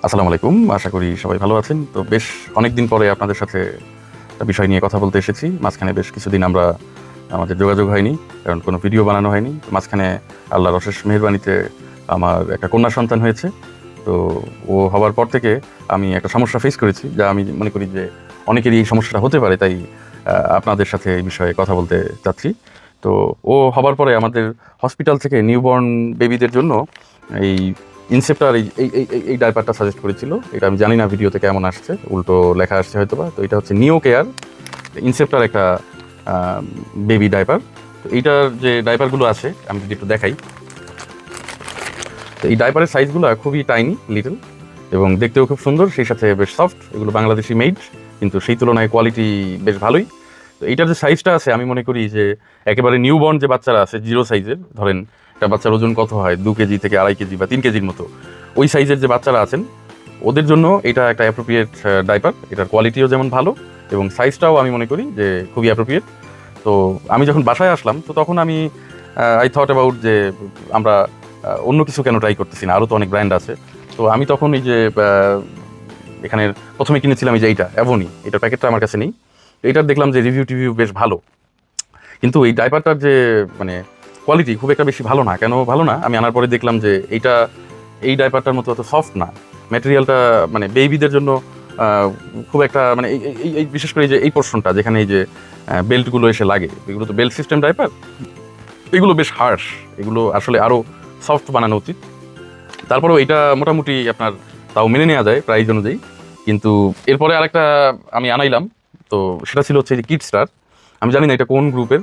আসসালামু আলাইকুম। আশা করি সবাই ভালো আছেন। তো বেশ অনেকদিন পরে আপনাদের সাথে একটা বিষয় নিয়ে কথা বলতে এসেছি। মাঝখানে বেশ কিছুদিন আমাদের যোগাযোগ হয়নি, কারণ কোনো ভিডিও বানানো হয়নি। মাঝখানে আল্লাহর অশেষ মেহেরবানিতে আমার একটা কন্যা সন্তান হয়েছে। তো ও হওয়ার পর থেকে আমি একটা সমস্যা ফেস করেছি, যা আমি মনে করি যে অনেকেরই এই সমস্যাটা হতে পারে। তাই আপনাদের সাথে এই বিষয়ে কথা বলতে চাচ্ছি। তো ও হবার পরে আমাদের হসপিটাল থেকে নিউবর্ন বেবিদের জন্য এই ইনসেপ্টার এই ডাইপারটা সাজেস্ট করেছিল। এটা আমি জানি না ভিডিওতে কেমন আসছে, উল্টো লেখা আসছে হয়তো বা। তো এটা হচ্ছে নিও কেয়ার ইনসেপ্টার একটা বেবি ডাইপার। তো এইটার যে ডাইপারগুলো আছে আমি যদি একটু দেখাই, তো এই ডাইপারের সাইজগুলো খুবই টাইনি লিটল এবং দেখতেও খুব সুন্দর, সেই সাথে বেশ সফট। এগুলো বাংলাদেশি মেড, কিন্তু সেই তুলনায় কোয়ালিটি বেশ ভালোই। তো এইটার যে সাইজটা আছে আমি মনে করি যে একেবারে নিউবর্ন যে বাচ্চারা আছে জিরো সাইজের, ধরেন একটা বাচ্চার ওজন কত হয় 2 কেজি থেকে 2.5 কেজি বা 3 কেজির মতো, ওই সাইজের যে বাচ্চারা আছেন ওদের জন্য এটা একটা অ্যাপ্রোপ্রিয়েট ডাইপার। এটার কোয়ালিটিও যেমন ভালো এবং সাইজটাও আমি মনে করি যে খুবই অ্যাপ্রোপ্রিয়েট। তো আমি যখন বাসায় আসলাম তো তখন আমি আই থট অ্যাবাউট যে আমরা অন্য কিছু কেন ট্রাই করতেছি না, আরও তো অনেক ব্র্যান্ড আছে। তো আমি তখন এই যে এখানের প্রথমে কিনেছিলাম এই যে এইটা অ্যাভনি, এটার প্যাকেটটা আমার কাছে নেই। এইটার দেখলাম যে রিভিউ টিভিউ বেশ ভালো, কিন্তু এই ডাইপারটার যে মানে কোয়ালিটি খুব একটা বেশি ভালো না। কেন ভালো না, আমি আনার পরে দেখলাম যে এই ডাইপারটার মতো অত সফট না। ম্যাটেরিয়ালটা মানে বেবিদের জন্য খুব একটা মানে এই বিশেষ করে এই যে এই পোর্শনটা যেখানে এই যে বেল্টগুলো এসে লাগে, এগুলো তো বেল্ট সিস্টেম ডাইপার, এগুলো বেশ হার্শ। এগুলো আসলে আরও সফট বানানো উচিত। তারপরেও এটা মোটামুটি আপনার তাও মেনে নেওয়া যায় প্রাইস অনুযায়ী। কিন্তু এরপরে আরেকটা আমি আনাইলাম, তো সেটা ছিল হচ্ছে যে কিডস্টার। আমি জানি না এটা কোন গ্রুপের।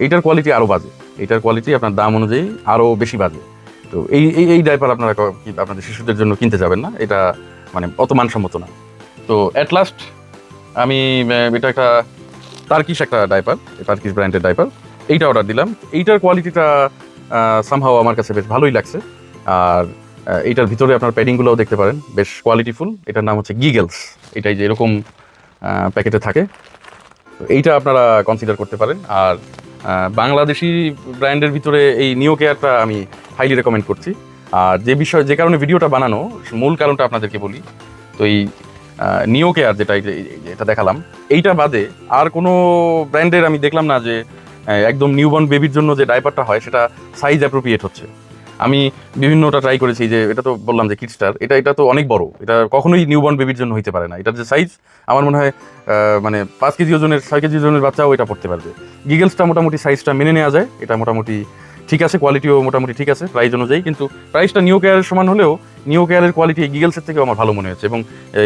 এইটার কোয়ালিটি আরও বাজে। এইটার কোয়ালিটি আপনার দাম অনুযায়ী আরও বেশি বাজে। তো এই ডাইপার আপনারা আপনাদের শিশুদের জন্য কিনতে যাবেন না, এটা মানে অত মানসম্মত না। তো অ্যাট লাস্ট আমি এটা একটা টার্কিশ একটা ডাইপার, টার্কিশ ব্র্যান্ডের ডাইপার, এইটা অর্ডার দিলাম। এইটার কোয়ালিটিটা সামহাও আমার কাছে বেশ ভালোই লাগছে। আর এইটার ভিতরে আপনার প্যাডিংগুলোও দেখতে পারেন বেশ কোয়ালিটিফুল। এটার নাম হচ্ছে গিগেলস। এটাই যে এরকম প্যাকেটে থাকে। তো এইটা আপনারা কনসিডার করতে পারেন। আর বাংলাদেশি ব্র্যান্ডের ভিতরে এই নিও কেয়ারটা আমি হাইলি রেকমেন্ড করছি। আর যে কারণে ভিডিওটা বানানো, মূল কারণটা আপনাদেরকে বলি। তো এই নিও কেয়ার যেটা এটা দেখালাম, এইটা বাদে আর কোনো ব্র্যান্ডের আমি দেখলাম না যে একদম নিউবর্ন বেবির জন্য যে ডাইপারটা হয় সেটা সাইজ অ্যাপ্রোপ্রিয়েট হচ্ছে। আমি বিভিন্নটা ট্রাই করেছি, যে এটা তো বললাম যে কিডস্টার, এটা তো অনেক বড়, এটা কখনোই নিউবর্ন বেবির জন্য হইতে পারে না। এটার যে সাইজ আমার মনে হয় মানে 5 কেজি ওজনের 6 কেজি ওজনের বাচ্চাও এটা পড়তে পারবে। গিগলসটা মোটামুটি সাইজটা মেনে নেওয়া যায়, এটা মোটামুটি ঠিক আছে, কোয়ালিটিও মোটামুটি ঠিক আছে প্রাইস অনুযায়ী। কিন্তু প্রাইসটা নিও কেয়ারের সমান হলেও নিও কেয়ারের কোয়ালিটি গিগলসের থেকেও আমার ভালো মনে হয়েছে। এবং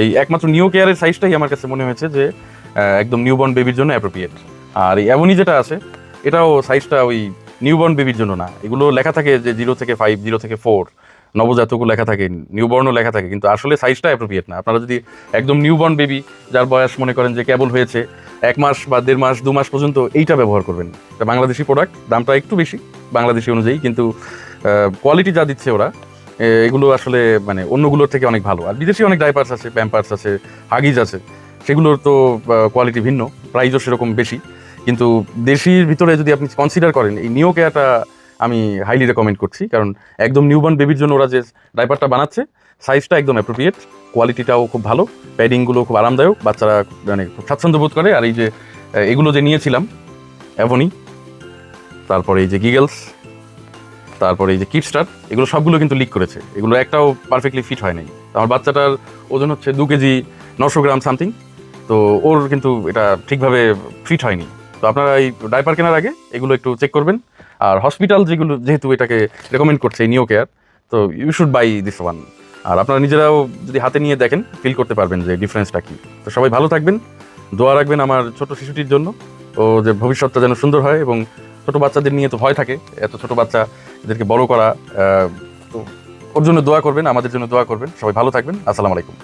এই একমাত্র নিও কেয়ারের সাইজটাই আমার কাছে মনে হয়েছে যে একদম নিউবর্ন বেবির জন্য অ্যাপ্রোপ্রিয়েট। আর এই অ্যাভনি যেটা আছে এটাও সাইজটা ওই নিউবর্ন বেবির জন্য না। এগুলো লেখা থাকে যে 0 থেকে 5, 0 থেকে 4 নবজাতকও লেখা থাকে, নিউবর্নও লেখা থাকে, কিন্তু আসলে সাইজটা অ্যাপ্রোপ্রিয়েট না। আপনারা যদি একদম নিউবর্ন বেবি, যার বয়স মনে করেন যে কেবল হয়েছে 1 মাস বা 1.5 মাস 2 মাস পর্যন্ত, এইটা ব্যবহার করবেন। এটা বাংলাদেশি প্রোডাক্ট, দামটা একটু বেশি বাংলাদেশি অনুযায়ী, কিন্তু কোয়ালিটি যা দিচ্ছে ওরা এগুলো আসলে মানে অন্যগুলোর থেকে অনেক ভালো। আর বিদেশি অনেক ডাইপার্স আছে, প্যাম্পার্স আছে, হাগিজ আছে, সেগুলোর তো কোয়ালিটি ভিন্ন, প্রাইসও সেরকম বেশি। কিন্তু দেশির ভিতরে যদি আপনি কনসিডার করেন, এই নিও কেয়ারটা আমি হাইলি রেকমেন্ড করছি। কারণ একদম নিউবর্ন বেবির জন্য ওরা যে ডাইপারটা বানাচ্ছে, সাইজটা একদম অ্যাপ্রোপ্রিয়েট, কোয়ালিটিটাও খুব ভালো, প্যাডিংগুলো খুব আরামদায়ক, বাচ্চারা মানে খুব স্বাচ্ছন্দ্য বোধ করে। আর এই যে এগুলো যে নিয়েছিলাম অ্যাভনি, তারপরে এই যে গিগলস, তারপরে এই যে কিডস্টার, এগুলো সবগুলো কিন্তু লিক করেছে। এগুলো একটাও পারফেক্টলি ফিট হয় নাই। আমার বাচ্চাটার ওজন হচ্ছে 2 কেজি 900 গ্রাম সামথিং। তো ওর কিন্তু এটা ঠিকভাবে ফিট হয়নি। তো আপনারা এই ডাইপার কেনার আগে এগুলো একটু চেক করবেন। আর হসপিটাল যেহেতু এটাকে রেকমেন্ড করছে এই নিও কেয়ার, তো you should buy this one. আর আপনারা নিজেরাও যদি হাতে নিয়ে দেখেন ফিল করতে পারবেন যে ডিফারেন্সটা কী। তো সবাই ভালো থাকবেন, দোয়া রাখবেন আমার ছোট শিশুটির জন্য, ও যে ভবিষ্যৎটা যেন সুন্দর হয়। এবং ছোট বাচ্চাদের নিয়ে তো ভয় থাকে, এত ছোট বাচ্চা, এদেরকে বড় করা। তো ওর জন্য দোয়া করবেন, আমাদের জন্য দোয়া করবেন। সবাই ভালো থাকবেন। আসসালামু আলাইকুম।